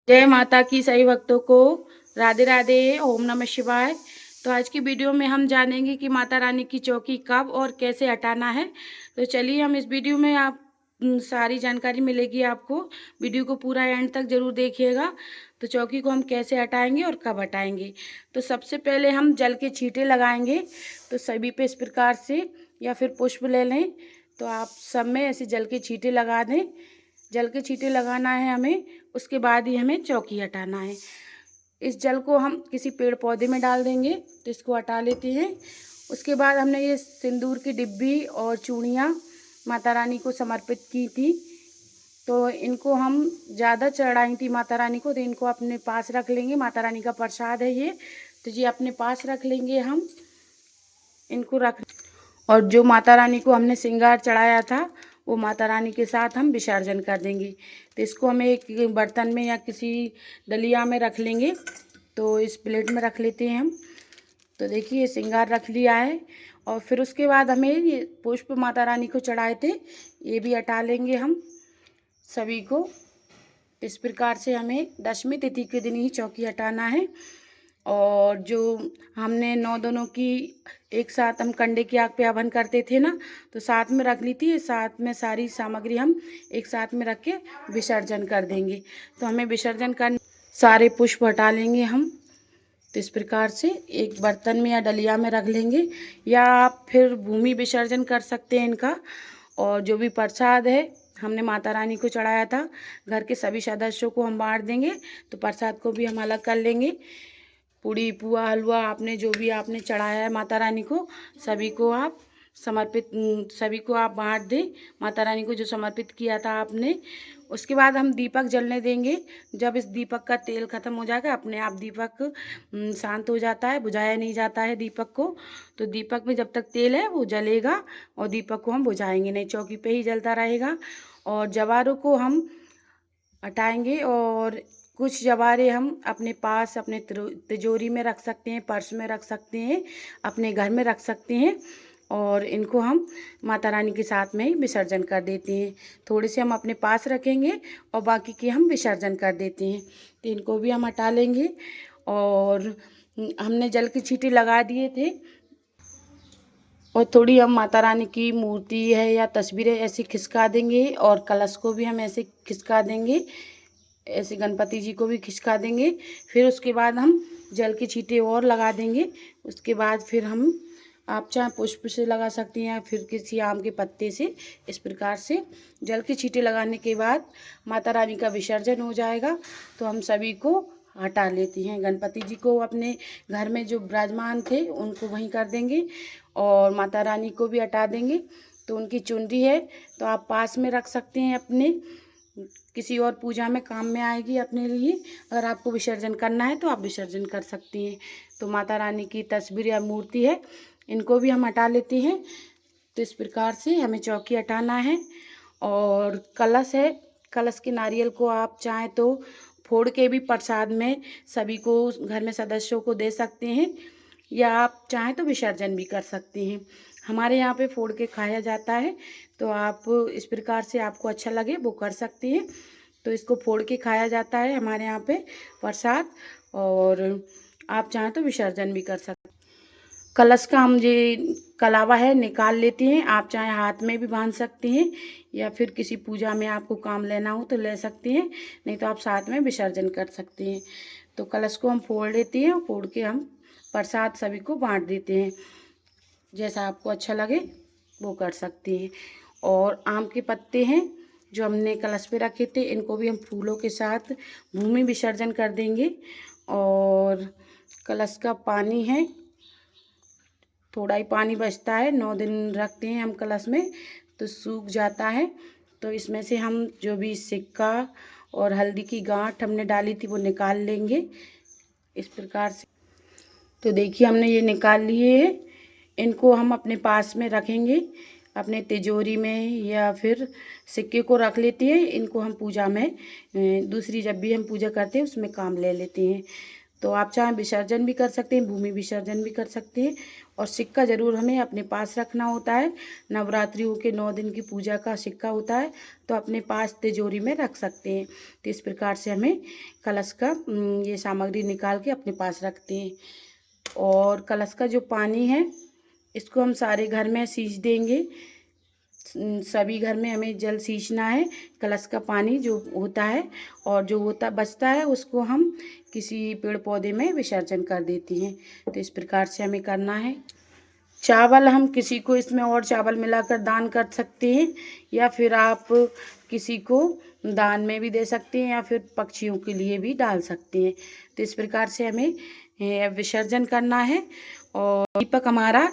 जय माता की सभी भक्तों को राधे राधे। ओम नमः शिवाय। तो आज की वीडियो में हम जानेंगे कि माता रानी की चौकी कब और कैसे हटाना है। तो चलिए हम इस वीडियो में आप सारी जानकारी मिलेगी आपको। वीडियो को पूरा एंड तक जरूर देखिएगा। तो चौकी को हम कैसे हटाएंगे और कब हटाएंगे। तो सबसे पहले हम जल के छींटे लगाएंगे। तो सभी पे इस प्रकार से या फिर पुष्प ले लें। तो आप सब में ऐसे जल के छींटे लगा दें। जल के छींटे लगाना है हमें, उसके बाद ही हमें चौकी हटाना है। इस जल को हम किसी पेड़ पौधे में डाल देंगे। तो इसको हटा लेते हैं। उसके बाद हमने ये सिंदूर की डिब्बी और चूड़ियाँ माता रानी को समर्पित की थी। तो इनको हम ज़्यादा चढ़ाई थी माता रानी को, तो इनको अपने पास रख लेंगे। माता रानी का प्रसाद है ये, तो ये अपने पास रख लेंगे हम इनको रख। और जो माता रानी को हमने श्रृंगार चढ़ाया था वो माता रानी के साथ हम विसर्जन कर देंगे। तो इसको हमें एक बर्तन में या किसी डलिया में रख लेंगे। तो इस प्लेट में रख लेते हैं हम। तो देखिए ये श्रृंगार रख लिया है। और फिर उसके बाद हमें ये पुष्प माता रानी को चढ़ाए थे, ये भी हटा लेंगे हम सभी को। इस प्रकार से हमें दशमी तिथि के दिन ही चौकी हटाना है। और जो हमने 9 दिनों की एक साथ हम कंडे की आग पे हवन करते थे ना, तो साथ में रख ली थी। साथ में सारी सामग्री हम एक साथ में रख के विसर्जन कर देंगे। तो हमें विसर्जन कर सारे पुष्प हटा लेंगे हम। तो इस प्रकार से एक बर्तन में या डलिया में रख लेंगे, या आप फिर भूमि विसर्जन कर सकते हैं इनका। और जो भी प्रसाद है हमने माता रानी को चढ़ाया था, घर के सभी सदस्यों को हम बांट देंगे। तो प्रसाद को भी हम अलग कर लेंगे। पूड़ी पुआ हलवा आपने जो भी आपने चढ़ाया है माता रानी को, सभी को आप समर्पित सभी को आप बांट दें। माता रानी को जो समर्पित किया था आपने। उसके बाद हम दीपक जलने देंगे। जब इस दीपक का तेल खत्म हो जाएगा, अपने आप दीपक शांत हो जाता है, बुझाया नहीं जाता है दीपक को। तो दीपक में जब तक तेल है वो जलेगा और दीपक को हम बुझाएंगे नहीं, चौकी पे ही जलता रहेगा। और जवारों को हम हटाएंगे। और कुछ जवारे हम अपने पास अपने तिजोरी में रख सकते हैं, पर्स में रख सकते हैं, अपने घर में रख सकते हैं। और इनको हम माता रानी के साथ में ही विसर्जन कर देते हैं। थोड़े से हम अपने पास रखेंगे और बाकी के हम विसर्जन कर देते हैं। तो इनको भी हम हटा लेंगे। और हमने जल की छींटे लगा दिए थे। और थोड़ी हम माता रानी की मूर्ति है या तस्वीरें ऐसे खिसका देंगे। और कलश को भी हम ऐसे खिसका देंगे, ऐसे गणपति जी को भी खिसका देंगे। फिर उसके बाद हम जल की छींटे और लगा देंगे। उसके बाद फिर हम आप चाहे पुष्प से लगा सकती हैं या फिर किसी आम के पत्ते से। इस प्रकार से जल की छींटे लगाने के बाद माता रानी का विसर्जन हो जाएगा। तो हम सभी को हटा लेती हैं। गणपति जी को अपने घर में जो विराजमान थे उनको वहीं कर देंगे और माता रानी को भी हटा देंगे। तो उनकी चुनरी है तो आप पास में रख सकते हैं अपने, किसी और पूजा में काम में आएगी अपने लिए। अगर आपको विसर्जन करना है तो आप विसर्जन कर सकती हैं। तो माता रानी की तस्वीर या मूर्ति है, इनको भी हम हटा लेते हैं। तो इस प्रकार से हमें चौकी हटाना है। और कलश है, कलश के नारियल को आप चाहें तो फोड़ के भी प्रसाद में सभी को घर में सदस्यों को दे सकते हैं, या आप चाहें तो विसर्जन भी कर सकते हैं। हमारे यहाँ पे फोड़ के खाया जाता है। तो आप इस प्रकार से आपको अच्छा लगे वो कर सकती हैं। तो इसको फोड़ के खाया जाता है हमारे यहाँ पे प्रसाद। और आप चाहें तो विसर्जन भी कर सकते हैं। कलश का हम ये कलावा है निकाल लेते हैं। आप चाहे हाथ में भी बांध सकते हैं या फिर किसी पूजा में आपको काम लेना हो तो ले सकते हैं, नहीं तो आप साथ में विसर्जन कर सकते हैं। तो कलश को हम फोड़ लेते हैं और फोड़ के हम प्रसाद सभी को बांट देते हैं। जैसा आपको अच्छा लगे वो कर सकते हैं। और आम के पत्ते हैं जो हमने कलश पे रखे थे, इनको भी हम फूलों के साथ भूमि विसर्जन कर देंगे। और कलश का पानी है, थोड़ा ही पानी बचता है, 9 दिन रखते हैं हम कलश में तो सूख जाता है। तो इसमें से हम जो भी सिक्का और हल्दी की गांठ हमने डाली थी वो निकाल लेंगे इस प्रकार से। तो देखिए हमने ये निकाल लिए हैं। इनको हम अपने पास में रखेंगे, अपने तिजोरी में, या फिर सिक्के को रख लेते हैं। इनको हम पूजा में दूसरी जब भी हम पूजा करते हैं उसमें काम ले लेते हैं। तो आप चाहे विसर्जन भी कर सकते हैं, भूमि विसर्जन भी कर सकते हैं। और सिक्का ज़रूर हमें अपने पास रखना होता है। नवरात्रियों के 9 दिन की पूजा का सिक्का होता है, तो अपने पास तिजोरी में रख सकते हैं। तो इस प्रकार से हमें कलश का ये सामग्री निकाल के अपने पास रखते हैं। और कलश का जो पानी है इसको हम सारे घर में सींच देंगे। सभी घर में हमें जल सींचना है कलश का पानी जो होता है, और जो होता बचता है उसको हम किसी पेड़ पौधे में विसर्जन कर देते हैं। तो इस प्रकार से हमें करना है। चावल हम किसी को इसमें और चावल मिलाकर दान कर सकते हैं, या फिर आप किसी को दान में भी दे सकते हैं, या फिर पक्षियों के लिए भी डाल सकते हैं। तो इस प्रकार से हमें विसर्जन करना है। और दीपक हमारा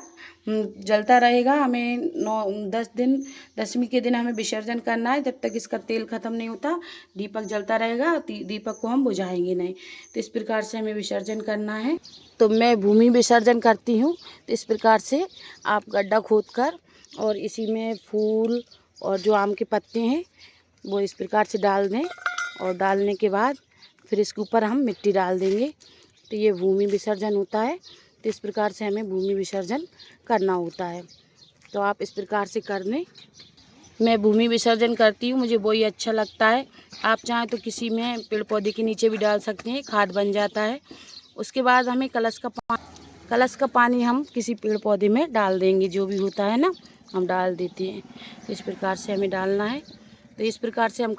जलता रहेगा। हमें 9-10 दिन, 10वीं के दिन हमें विसर्जन करना है। जब तक इसका तेल ख़त्म नहीं होता दीपक जलता रहेगा, दीपक को हम बुझाएंगे नहीं। तो इस प्रकार से हमें विसर्जन करना है। तो मैं भूमि विसर्जन करती हूँ। तो इस प्रकार से आप गड्ढा खोदकर और इसी में फूल और जो आम के पत्ते हैं वो इस प्रकार से डाल दें, और डालने के बाद फिर इसके ऊपर हम मिट्टी डाल देंगे। तो ये भूमि विसर्जन होता है। तो इस प्रकार से हमें भूमि विसर्जन करना होता है। तो आप इस प्रकार से कर लें। मैं भूमि विसर्जन करती हूँ, मुझे वही अच्छा लगता है। आप चाहें तो किसी में पेड़ पौधे के नीचे भी डाल सकते हैं, खाद बन जाता है। उसके बाद हमें कलश का पानी हम किसी पेड़ पौधे में डाल देंगे, जो भी होता है ना हम डाल देते हैं। तो इस प्रकार से हमें डालना है। तो इस प्रकार से हम